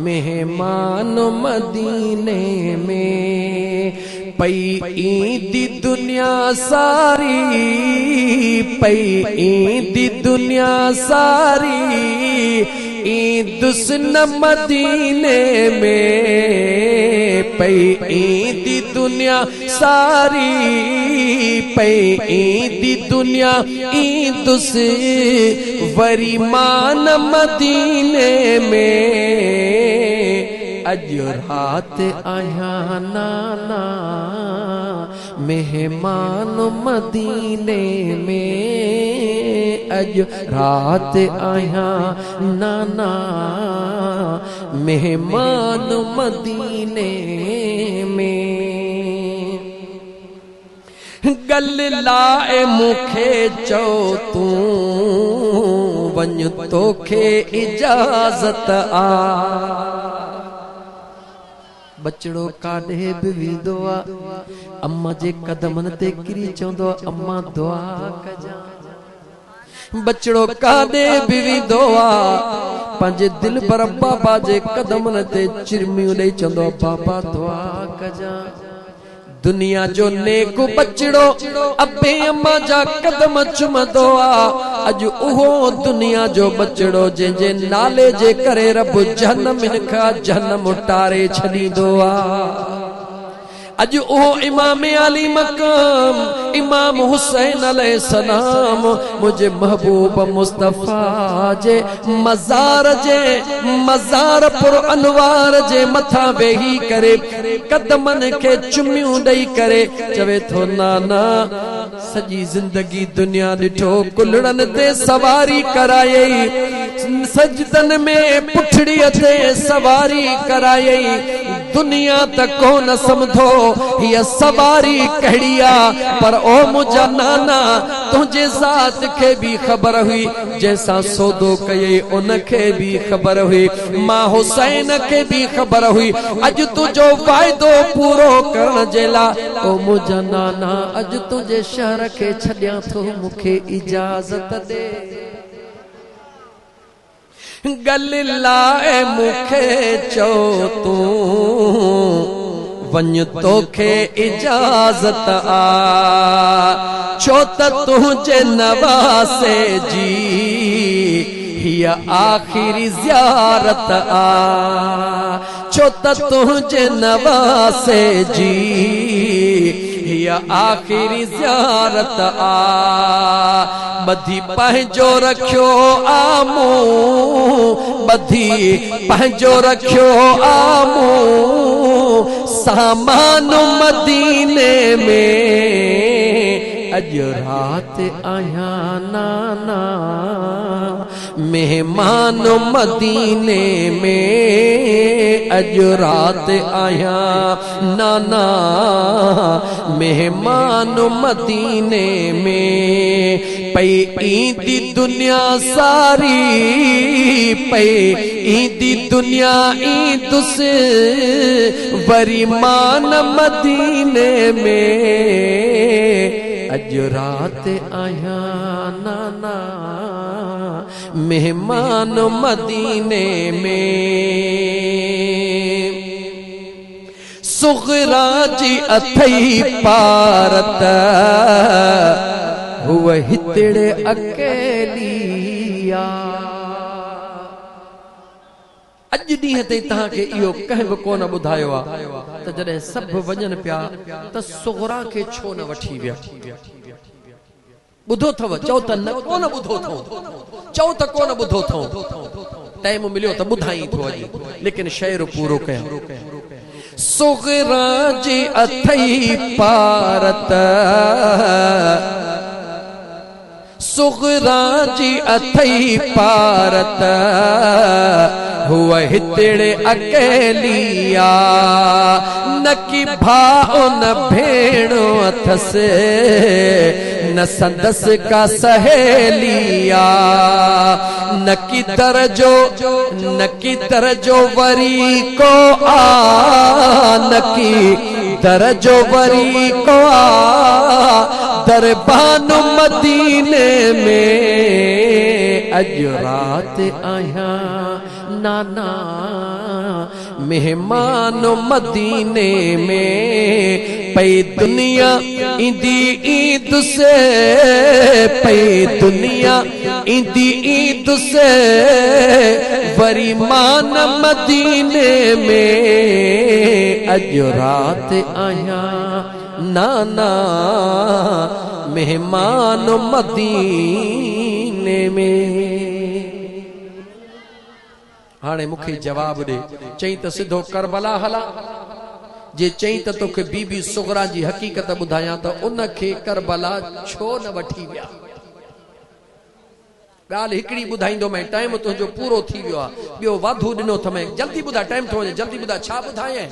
मेहमान मदीने में। पई ईंदी दुनिया सारी, पई ईंदी दुनिया सारी, ईदुस न मदीने में। पई ईंदी दुनिया सारी, पई ईंदी दुनिया ईदुस वरी मान मदीने में। अज रात आया नाना मेहमान मदीने में। अज रात आया नाना मेहमान मदीने में। गल लाए मुखे चो तू वञ तोखे इजाजत आ। बचड़ो काॾे बि वेंदो आहे अम्मा जे कदमनि ते किरी चवंदो आहे अम्मा दुआ कजां। बचड़ो काॾे बि वेंदो आहे पंहिंजे दिल पर बाबा जे कदमनि ते चिरमियूं ॾेई चवंदो आहे बाबा दुआ कजां। दुनिया जो नेक बचड़ो अबे अम्मा जा कदम चुमंदो आ। अज उहो दुनिया जो बचड़ो जंहिंजे नाले जे करे रब जहन्नम खां जहन्नम टारे छॾींदो आ। अज उहो इमाम अली मकाम इमाम हुसैन अलैहिस्सलाम मुझे महबूब मुस्तफा जे मज़ार पुर अनवार जे मथा वेही करे कदमन के चुमियूं ॾेई करे चवे थो नाना सजी जिंदगी दुनिया ॾिठो कुलड़न ते सवारी करायई, सजदन में पुठड़ीअ ते सवारी करायई। दुनिया त कोन समझो ये सवारी कहिड़ी आ, पर ओ मुझा नाना तुझे ज़ात के भी खबर हुई, जैसा सौदो कये उन के भी खबर हुई, मां हुसैन के भी खबर हुई। अज तुझो वायदो पूरो करण जे ला ओ मुझा नाना अज तुझे शहर के छॾियां थो मुखे इजाजत दे। गल लाए मुखे चो तू वञ तोखे इजाजत आ। छो त तुझे नवासे जी हिय आखिरी ज़ियारत आ। छो त तुझे नवासे जी हिय आखिरी ज़ियारत आ। बधी पंहिंजो रखियो आमू, बधी पंहिंजो रखियो आमू, सामान मदीने में। अज रात आया नाना मेहमान मदीने में। अज रात आया नाना मेहमान मदीने में। पई ईंदी दुनिया सारी, पई ईंदी दुनिया ईदुस वरी मान मदीने में। अज रात आया नाना मेहमान मदीने में। सुगरा जी अथई पारत हुआ हितड़े अकेलिया। अज ॾींहं ते तहां के इहो कंहिं बि कोन ॿुधायो आहे त जॾहिं सभु वञनि पिया त सुगरा खे छो न वठी विया। ॿुधो अथव चओ त न कोन ॿुधो अथऊं, चओ त कोन ॿुधो अथऊं। टाइम मिलियो त ॿुधाई थो अॼु, लेकिन शेर पूरो कयां। सुगरा जी अथई पारत, सुगरा जी अथई पारत हुआ हितड़े अकेलिया। न की भाओ न भेणो अथस न संदस का सहेलिया। न की दरजो वरी को आ, न की दरजो वरी को आ दरबान मदीने में। अज रात आया नाना मेहमान मदीने में पई दुनिया इंदी ईद से, पई दुनिया इंदी ईद से वरी मान मदीने में अज रात आया नाना मेहमान मदीने में। हाणे मुखे जवाब दे, चई त सिधो करबला हला, जे चई त तोखे बीबी सुगरा जी हकीकत बुधाया त उनखे करबला छो न वठी विया। गाल हिकड़ी बुधाइंदो मैं, टाइम तुझो पूरो थी वियो आ, बियो वाधू दिनो थमे, जल्दी बुधा, टाइम थो वञे, जल्दी बुधा, छा बुधाए।